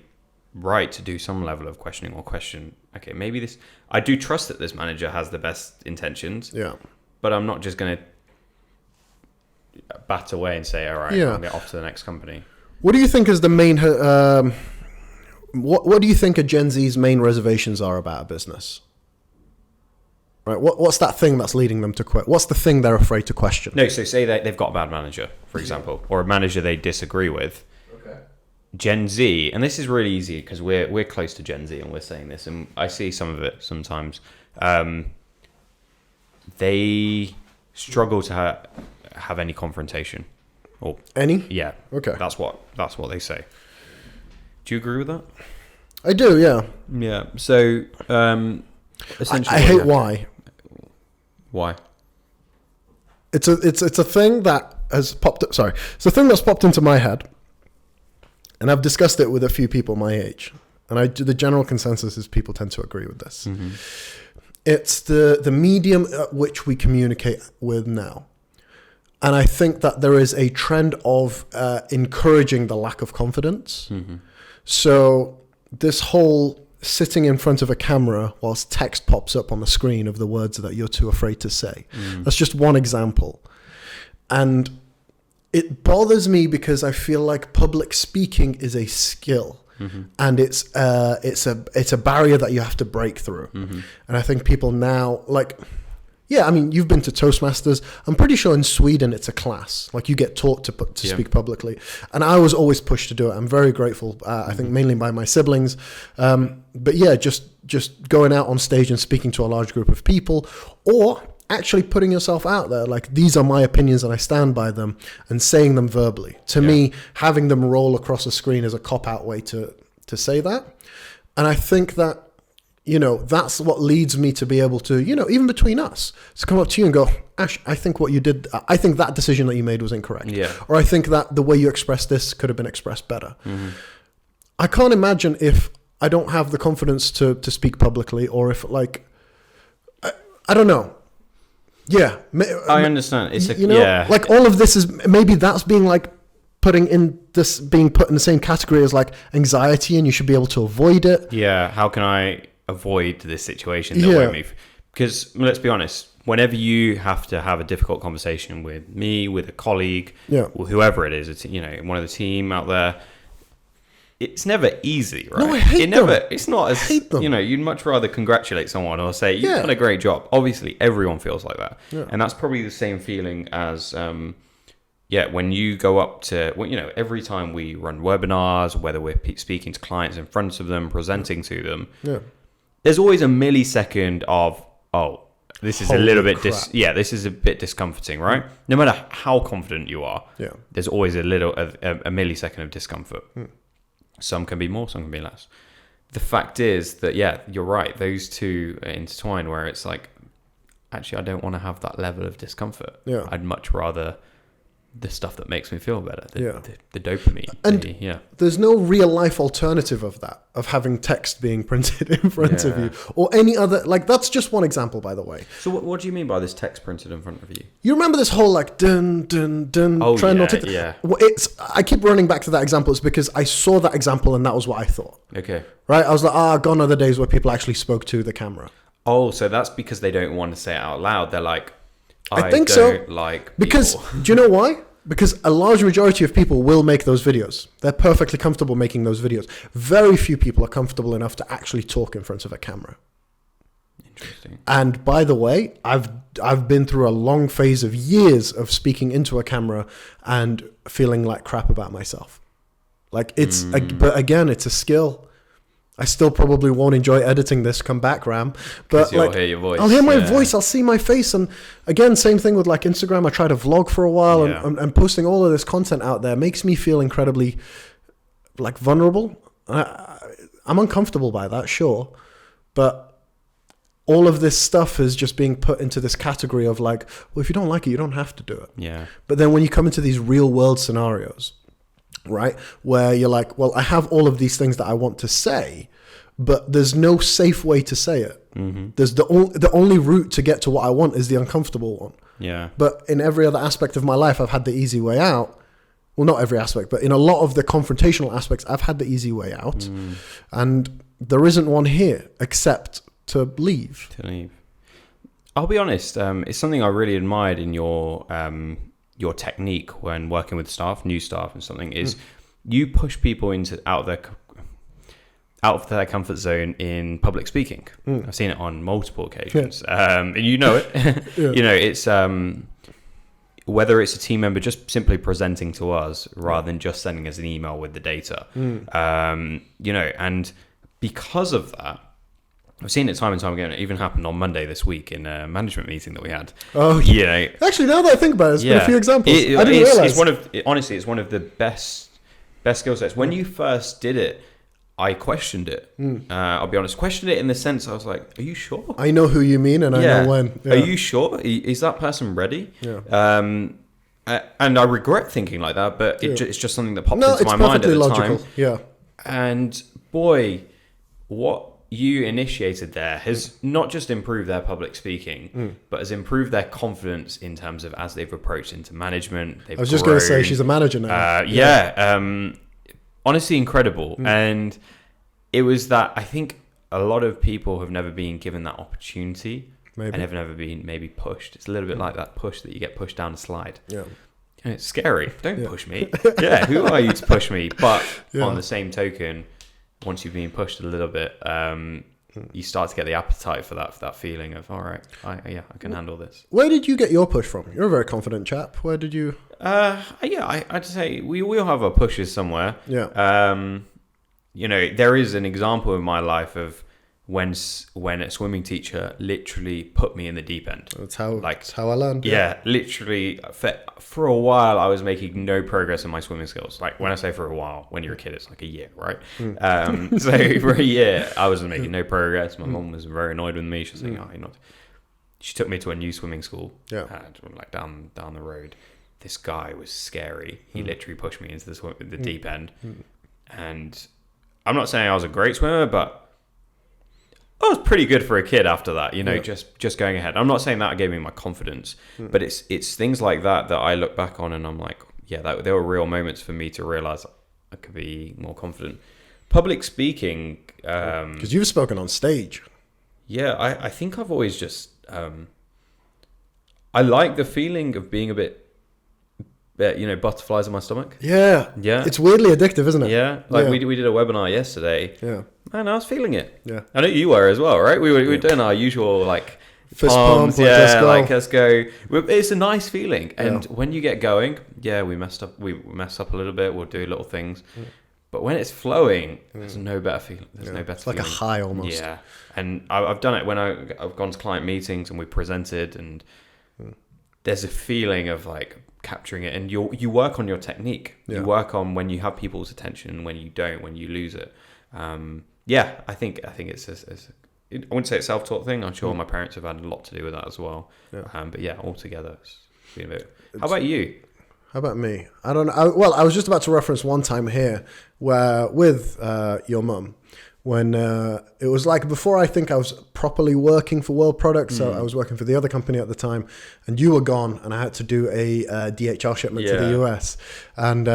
Speaker 2: right to do some level of questioning or question. Okay, maybe this. I do trust that this manager has the best intentions. Yeah. But I'm not just going to bat away and say, all right, I'll get off to the next company.
Speaker 1: What do you think is the main? What do you think are Gen Z's main reservations are about a business? Right. What's that thing that's leading them to quit? What's the thing they're afraid to question?
Speaker 2: No. So say that they've got a bad manager, for example, or a manager they disagree with. Okay. Gen Z, and this is really easy because we're close to Gen Z, and we're saying this, and I see some of it sometimes. They struggle to have any confrontation. Or
Speaker 1: any?
Speaker 2: Yeah.
Speaker 1: Okay.
Speaker 2: That's what they say. Do you agree with that?
Speaker 1: I do. Yeah.
Speaker 2: Yeah. So essentially,
Speaker 1: I hate why.
Speaker 2: Why?
Speaker 1: It's a thing that has popped up. Sorry, it's a thing that's popped into my head, and I've discussed it with a few people my age, and the general consensus is people tend to agree with this. Mm-hmm. It's the medium at which we communicate with now. And I think that there is a trend of encouraging the lack of confidence. Mm-hmm. So this whole sitting in front of a camera whilst text pops up on the screen of the words that you're too afraid to say. That's just one example. And it bothers me because I feel like public speaking is a skill. Mm-hmm. And it's a barrier that you have to break through. Mm-hmm. And I think people now, like... Yeah, I mean, you've been to Toastmasters. I'm pretty sure in Sweden it's a class. Like you get taught to speak publicly. And I was always pushed to do it. I'm very grateful, I think mainly by my siblings. But yeah, just going out on stage and speaking to a large group of people, or actually putting yourself out there. Like, these are my opinions and I stand by them, and saying them verbally. To me, having them roll across a screen is a cop-out way to say that. And I think that, that's what leads me to be able to, even between us, to come up to you and go, Ash, I think what you did, I think that decision that you made was incorrect. Yeah. Or I think that the way you expressed this could have been expressed better. Mm-hmm. I can't imagine if I don't have the confidence to speak publicly, or if I don't know. Yeah.
Speaker 2: I understand. It's
Speaker 1: like all of this is, maybe that's being like, being put in the same category as like anxiety, and you should be able to avoid it.
Speaker 2: Yeah. How can I avoid this situation that won't me? Because let's be honest, whenever you have to have a difficult conversation with me, with a colleague, or whoever it is, it's one of the team out there, it's never easy, right?
Speaker 1: No, I hate them.
Speaker 2: It's not as, you'd much rather congratulate someone or say you've done a great job. Obviously everyone feels like that, and that's probably the same feeling as when you go up to, every time we run webinars, whether we're speaking to clients in front of them, presenting to them, there's always a millisecond of, this is
Speaker 1: Holy
Speaker 2: a little bit,
Speaker 1: this
Speaker 2: is a bit discomforting, right? No matter how confident you are, there's always a millisecond of discomfort. Some can be more, some can be less. The fact is that, you're right. Those two are intertwined, where it's like, actually, I don't want to have that level of discomfort. I'd much rather the stuff that makes me feel better,
Speaker 1: Yeah.
Speaker 2: the dopamine.
Speaker 1: And
Speaker 2: yeah.
Speaker 1: there's no real life alternative of that, of having text being printed in front of
Speaker 2: Yeah.
Speaker 1: you or any other, like that's just one example, by the way.
Speaker 2: So what do you mean by this text printed in front of you?
Speaker 1: You remember this whole like dun dun dun trend
Speaker 2: yeah,
Speaker 1: on TikTok?
Speaker 2: yeah.
Speaker 1: Well, I keep running back to that example. It's because I saw that example and that was what I thought.
Speaker 2: Okay.
Speaker 1: Right? I was like, gone are the days where people actually spoke to the camera.
Speaker 2: Oh, so that's because they don't want to say it out loud. They're like,
Speaker 1: I think so.
Speaker 2: don't like
Speaker 1: Because,
Speaker 2: people.
Speaker 1: do you know why? Because a large majority of people will make those videos. They're perfectly comfortable making those videos. Very few people are comfortable enough to actually talk in front of a camera.
Speaker 2: Interesting.
Speaker 1: And by the way, I've been through a long phase of years of speaking into a camera and feeling like crap about myself. Like but again, it's a skill. I still probably won't enjoy editing this. Come back, Ram. But
Speaker 2: you'll
Speaker 1: like,
Speaker 2: hear your voice.
Speaker 1: I'll hear my voice. I'll see my face. And again, same thing with like Instagram. I tried to vlog for a while, and posting all of this content out there makes me feel incredibly like vulnerable. I'm uncomfortable by that, sure, but all of this stuff is just being put into this category of like, well, if you don't like it, you don't have to do it.
Speaker 2: Yeah.
Speaker 1: But then when you come into these real world scenarios, right, where you're like, well, I have all of these things that I want to say, but there's no safe way to say it.
Speaker 2: Mm-hmm.
Speaker 1: There's the only route to get to what I want is the uncomfortable one.
Speaker 2: Yeah.
Speaker 1: But in every other aspect of my life, I've had the easy way out. Well, not every aspect, but in a lot of the confrontational aspects, I've had the easy way out. And there isn't one here except to leave.
Speaker 2: I'll be honest. It's something I really admired in your technique when working with staff, new staff, and something is you push people out of their comfort zone in public speaking. I've seen it on multiple occasions, and you know it.
Speaker 1: Yeah.
Speaker 2: You know, it's whether it's a team member just simply presenting to us rather than just sending us an email with the data. You know, and because of that, I've seen it time and time again. It even happened on Monday this week in a management meeting that we had.
Speaker 1: Oh,
Speaker 2: you know,
Speaker 1: actually, now that I think about it, there's been a few examples. I didn't realize.
Speaker 2: Honestly, it's one of the best skill sets. When you first did it, I questioned it. I'll be honest, questioned it in the sense I was like, "Are you sure?"
Speaker 1: I know who you mean, and I know when. Yeah.
Speaker 2: Are you sure? Is that person ready?
Speaker 1: Yeah.
Speaker 2: And I regret thinking like that, but it's just something that popped into my mind at the time.
Speaker 1: Yeah.
Speaker 2: And boy, what you initiated there has not just improved their public speaking, but has improved their confidence in terms of as they've approached into management. I
Speaker 1: was just going to say she's a manager now.
Speaker 2: Honestly, incredible. And it was that I think a lot of people have never been given that opportunity and have never been maybe pushed. It's a little bit like that push that you get pushed down a slide.
Speaker 1: Yeah.
Speaker 2: And it's scary. Don't push me. Who are you to push me? But on the same token, once you've been pushed a little bit, you start to get the appetite for that feeling of, all right, I can handle this.
Speaker 1: Where did you get your push from? You're a very confident chap. Where did you?
Speaker 2: I'd say we all have our pushes somewhere.
Speaker 1: Yeah.
Speaker 2: You know, there is an example in my life of when a swimming teacher literally put me in the deep end.
Speaker 1: That's how I learned.
Speaker 2: Yeah, literally. For a while, I was making no progress in my swimming skills. Like when I say for a while, when you're a kid, it's like a year, right? So for a year, I wasn't making no progress. My mum was very annoyed with me. She was saying, "Oh, you're not." She took me to a new swimming school.
Speaker 1: Yeah.
Speaker 2: Like down the road. This guy was scary. He literally pushed me into the deep end, and I'm not saying I was a great swimmer, but I was pretty good for a kid after that, you know, just going ahead. I'm not saying that gave me my confidence, but it's things like that I look back on and I'm like, there were real moments for me to realize I could be more confident. Public speaking.
Speaker 1: Because you've spoken on stage.
Speaker 2: Yeah, I think I've always just, I like the feeling of being a bit, butterflies in my stomach.
Speaker 1: Yeah. It's weirdly addictive, isn't it?
Speaker 2: Yeah. We did a webinar yesterday.
Speaker 1: Yeah.
Speaker 2: Man, I was feeling it.
Speaker 1: Yeah.
Speaker 2: I know you were as well, right? We were doing our usual
Speaker 1: fist
Speaker 2: palms,
Speaker 1: pump,
Speaker 2: let's go. It's a nice feeling. And when you get going, we messed up a little bit, we'll do little things. But when it's flowing, there's no better feeling.
Speaker 1: It's like a high almost.
Speaker 2: Yeah. And I've done it when I've gone to client meetings and we presented and there's a feeling of capturing it, and you work on your technique. You work on when you have people's attention, when you don't, when you lose it. I think it's I wouldn't say it's a self-taught thing. I'm sure my parents have had a lot to do with that as well. But altogether, it's been a bit. How about you?
Speaker 1: How about me? I don't know. Well, I was just about to reference one time here where with your mum, when it was like before I think I was properly working for World Products, so I was working for the other company at the time, and you were gone, and I had to do a DHL shipment to the US, and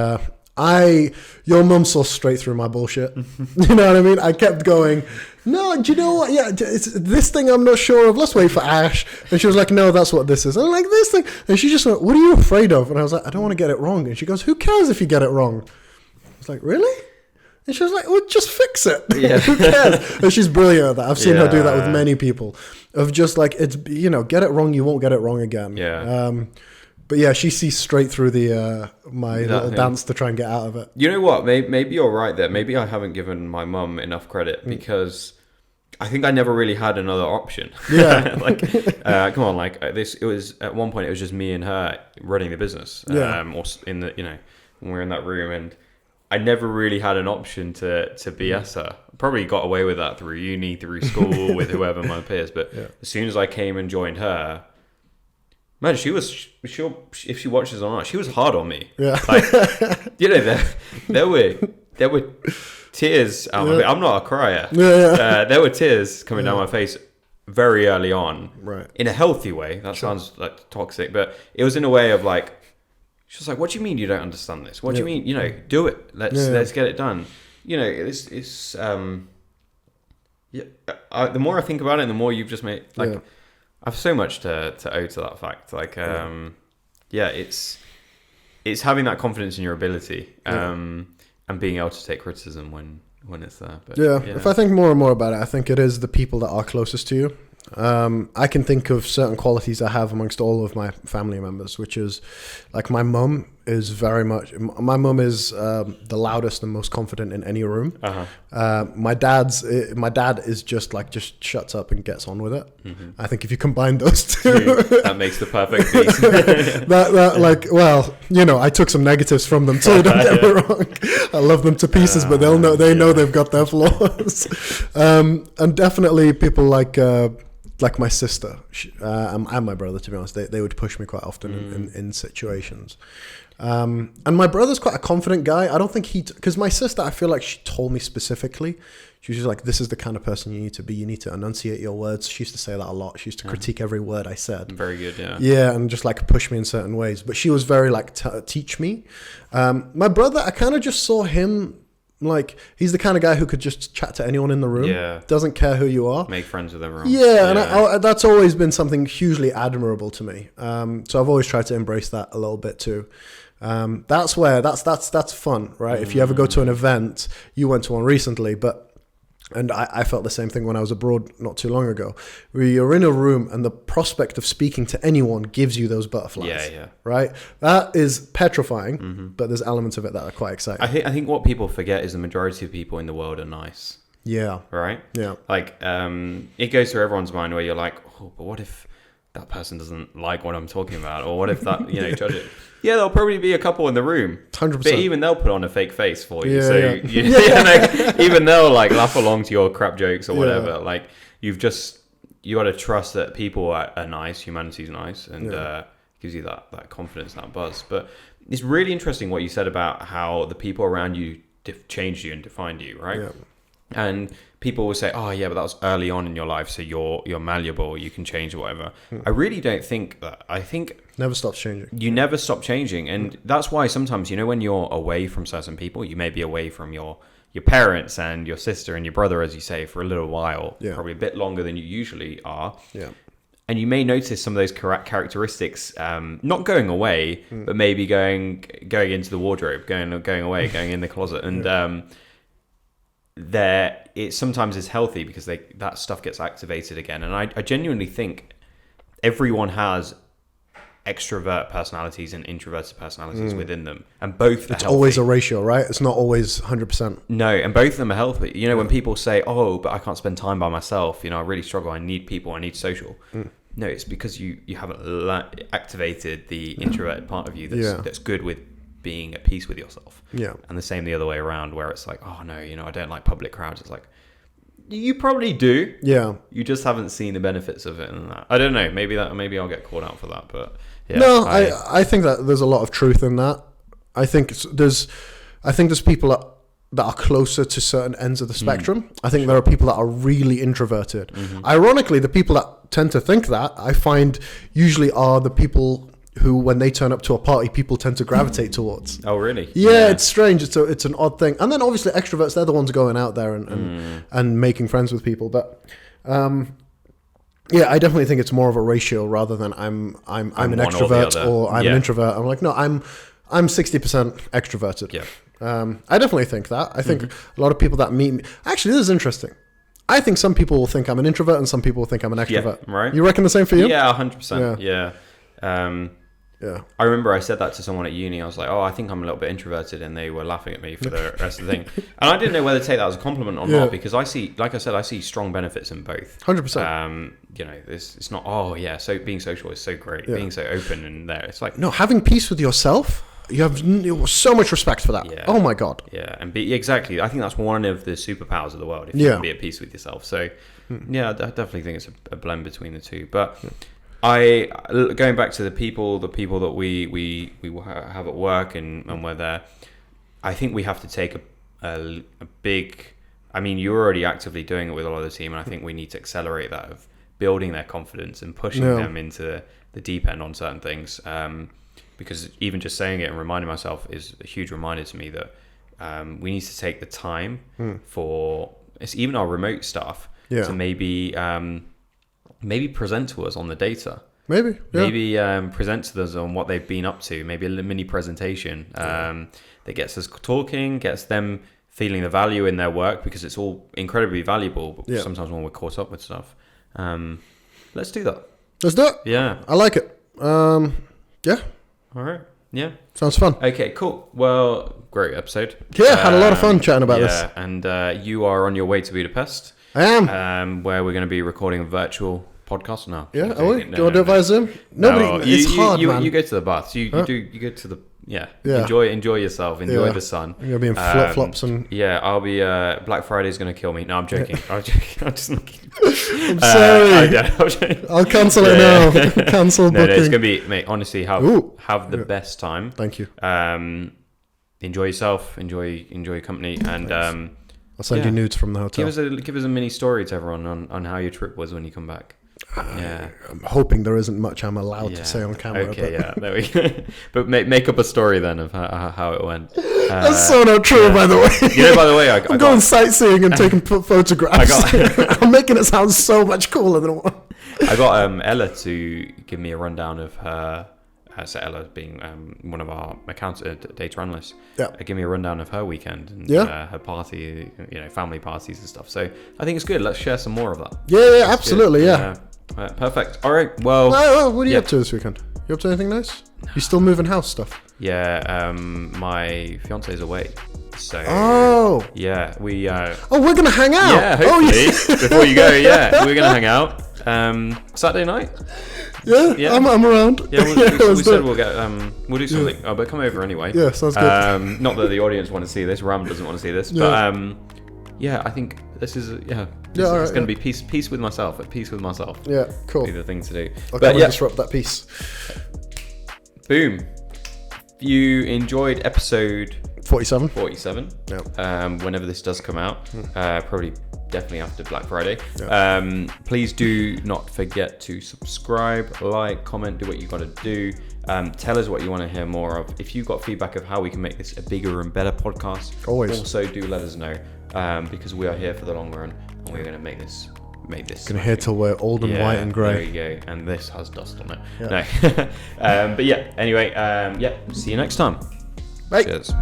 Speaker 1: your mum saw straight through my bullshit. You know what I mean? I kept going, no, do you know what? Yeah, it's this thing I'm not sure of. Let's wait for Ash. And she was like, no, that's what this is. And I'm like, this thing. And she just went, what are you afraid of? And I was like, I don't want to get it wrong. And she goes, who cares if you get it wrong? I was like, really? And she was like, well, just fix it. Yeah. Who cares? And she's brilliant at that. I've seen her do that with many people. Of just like, it's, you know, get it wrong, you won't get it wrong again.
Speaker 2: Yeah.
Speaker 1: But yeah, she sees straight through the my little dance to try and get out of it.
Speaker 2: You know what? Maybe you're right there. Maybe I haven't given my mum enough credit because I think I never really had another option.
Speaker 1: Yeah.
Speaker 2: Like, come on, like this. It was at one point it was just me and her running the business.
Speaker 1: Yeah.
Speaker 2: Or in the, you know, when we were in that room, and I never really had an option to BS her. Probably got away with that through uni, through school, with whoever my peers. But as soon as I came and joined her. Man, if she watches or not, she was hard on me.
Speaker 1: Yeah.
Speaker 2: Like, you know, there were tears out of it. I'm not a crier.
Speaker 1: Yeah.
Speaker 2: There were tears coming down my face very early on.
Speaker 1: Right.
Speaker 2: In a healthy way. That sounds like toxic, but it was in a way of like, she was like, what do you mean you don't understand this? What do you mean? You know, do it. Let's get it done. You know, it's the more I think about it, the more you've just made, like, I have so much to owe to that fact. Like, it's having that confidence in your ability, and being able to take criticism when it's there. But,
Speaker 1: if I think more and more about it, I think it is the people that are closest to you. I can think of certain qualities I have amongst all of my family members, which is like my mum is the loudest and most confident in any room. My dad is just shuts up and gets on with it. Mm-hmm. I think if you combine those two,
Speaker 2: that makes the perfect piece.
Speaker 1: I took some negatives from them too. Don't get me wrong. I love them to pieces, but they know they've got their flaws. And definitely people like my sister and my brother, to be honest, they would push me quite often in situations. And my brother's quite a confident guy. I don't think because my sister, I feel like she told me specifically, she was just like, this is the kind of person you need to be. You need to enunciate your words. She used to say that a lot. She used to critique every word I said.
Speaker 2: Very good, yeah.
Speaker 1: Yeah, and just like push me in certain ways. But she was very like, teach me. My brother, I kind of just saw him like, he's the kind of guy who could just chat to anyone in the room.
Speaker 2: Yeah.
Speaker 1: Doesn't care who you are.
Speaker 2: Make friends with everyone.
Speaker 1: Yeah, and I, that's always been something hugely admirable to me. So I've always tried to embrace that a little bit too. That's fun, right? If you ever go to an event, you went to one recently, and I felt the same thing when I was abroad not too long ago, where you're in a room and the prospect of speaking to anyone gives you those butterflies. Yeah. Right? That is petrifying, but there's elements of it that are quite exciting.
Speaker 2: I think what people forget is the majority of people in the world are nice.
Speaker 1: Yeah.
Speaker 2: Right?
Speaker 1: Yeah.
Speaker 2: Like, it goes through everyone's mind where you're like, oh, but what if that person doesn't like what I'm talking about? Or what if that, judge it? Yeah, there'll probably be a couple in the room.
Speaker 1: 100%.
Speaker 2: But even they'll put on a fake face for you.
Speaker 1: Yeah,
Speaker 2: even they'll like laugh along to your crap jokes or whatever. Yeah. Like you got to trust that people are nice, humanity's nice, and gives you that confidence, that buzz. But it's really interesting what you said about how the people around you changed you and defined you, right? Yeah. And people will say, oh yeah, but that was early on in your life, so you're malleable, you can change or whatever. I really don't think that. I think
Speaker 1: never stops changing.
Speaker 2: You never stop changing. And that's why sometimes, when you're away from certain people, you may be away from your parents and your sister and your brother, as you say, for a little while, probably a bit longer than you usually are. Yeah. And you may notice some of those characteristics not going away, but maybe going into the wardrobe, going away, going in the closet. And it sometimes is healthy because that stuff gets activated again. And I genuinely think everyone has extrovert personalities and introverted personalities within them, and both
Speaker 1: it's always a ratio, right? It's not always 100%.
Speaker 2: No, and both of them are healthy. When people say, oh, but I can't spend time by myself, I really struggle, I need people, I need social. No, it's because you haven't activated the introverted part of you that's good with being at peace with yourself. Yeah. And the same the other way around, where it's like, oh no, I don't like public crowds. It's like, you probably do. Yeah. You just haven't seen the benefits of it and that. I don't know. Maybe I'll get called out for that, but
Speaker 1: No, I think that there's a lot of truth in that. I think there's people that are closer to certain ends of the spectrum. I think there are people that are really introverted. Ironically, the people that tend to think that, I find, usually are the people who, when they turn up to a party, people tend to gravitate towards.
Speaker 2: Oh, really?
Speaker 1: Yeah, it's strange. It's an odd thing. And then obviously extroverts, they're the ones going out there and making friends with people. But yeah, I definitely think it's more of a ratio rather than I'm an extrovert or I'm an introvert. I'm like, no, I'm 60% extroverted.
Speaker 2: Yeah.
Speaker 1: I definitely think that. I think a lot of people that meet me, actually, this is interesting. I think some people will think I'm an introvert and some people will think I'm an extrovert.
Speaker 2: Yeah, right.
Speaker 1: You reckon the same for you?
Speaker 2: Yeah, 100%. Yeah. I remember I said that to someone at uni. I was like, oh, I think I'm a little bit introverted, and they were laughing at me for the rest of the thing. And I didn't know whether to take that as a compliment or not, because I see strong benefits in both.
Speaker 1: 100%.
Speaker 2: You know, it's not, so being social is so great, being so open and there. It's like,
Speaker 1: no, having peace with yourself, you have so much respect for that. Oh my God.
Speaker 2: Yeah, and exactly. I think that's one of the superpowers of the world, if you can be at peace with yourself. So, I definitely think it's a blend between the two. But going back to the people that we have at work and we're there, I think we have to take a big. I mean, you're already actively doing it with a lot of the team, and I think we need to accelerate that of building their confidence and pushing them into the deep end on certain things. Because even just saying it and reminding myself is a huge reminder to me that we need to take the time for it's even our remote staff to maybe present to us on the data. Maybe present to us on what they've been up to. Maybe a mini presentation that gets us talking, gets them feeling the value in their work, because it's all incredibly valuable. But sometimes when we're caught up with stuff, let's do that.
Speaker 1: Let's do it.
Speaker 2: Yeah,
Speaker 1: I like it. Yeah.
Speaker 2: All right. Yeah.
Speaker 1: Sounds fun.
Speaker 2: Okay, cool. Well, great episode.
Speaker 1: Yeah, had a lot of fun chatting about this.
Speaker 2: Yeah, and you are on your way to Budapest.
Speaker 1: I am.
Speaker 2: Where we're going to be recording a virtual podcast now.
Speaker 1: Yeah, are we? Do you want to do it via Zoom? It's hard, man.
Speaker 2: You go to the baths. You go to the... Yeah. Enjoy yourself. Enjoy the sun.
Speaker 1: You're going to be in flip-flops and...
Speaker 2: Yeah, I'll be... Black Friday's going to kill me. No, I'm joking. I'm just not kidding.
Speaker 1: I'm sorry. I'll cancel it now. Cancel booking.
Speaker 2: No, it's going to be... Mate, honestly, have the best time.
Speaker 1: Thank you.
Speaker 2: Enjoy yourself. Enjoy your company. And...
Speaker 1: I'll send you nudes from the hotel.
Speaker 2: Give us a mini story to everyone on how your trip was when you come back.
Speaker 1: I'm hoping there isn't much I'm allowed to say on camera.
Speaker 2: Okay, there we go. But make up a story then of how it went.
Speaker 1: That's so not true, by the way.
Speaker 2: By the way, I'm
Speaker 1: going sightseeing and taking photographs. I'm making it sound so much cooler than what.
Speaker 2: I got Ella to give me a rundown of her. So Ella being one of our data analysts, give me a rundown of her weekend and her party, family parties and stuff. So I think it's good. Let's share some more of that.
Speaker 1: Yeah, absolutely. Good.
Speaker 2: Perfect. All right. Well,
Speaker 1: what are you up to this weekend? You up to anything nice? You still moving house stuff?
Speaker 2: Yeah. My fiance's away. So we.
Speaker 1: We're gonna hang out.
Speaker 2: Yeah, hopefully. Before you go, we're gonna hang out. Saturday night.
Speaker 1: Yeah. I'm around.
Speaker 2: Yeah, we said we'll get we'll do something. Oh, but come over anyway.
Speaker 1: Yeah, sounds good.
Speaker 2: Not that the audience want to see this. Ram doesn't want to see this, but I think this is it's going to be peace with myself. At peace with myself.
Speaker 1: Yeah, cool.
Speaker 2: Be the thing to do.
Speaker 1: I'll come and disrupt that peace.
Speaker 2: Boom. If you enjoyed episode
Speaker 1: 47.
Speaker 2: Yeah. Whenever this does come out, probably definitely after Black Friday.
Speaker 1: Yeah.
Speaker 2: Please do not forget to subscribe, like, comment, do what you got to do. Tell us what you want to hear more of. If you've got feedback of how we can make this a bigger and better podcast, also do let us know, because we are here for the long run and we're going to make this.
Speaker 1: Gonna hear till we're old and white and grey.
Speaker 2: There you go. And this has dust on it. Yeah. No. But anyway, see you next time.
Speaker 1: Bye.
Speaker 2: Cheers.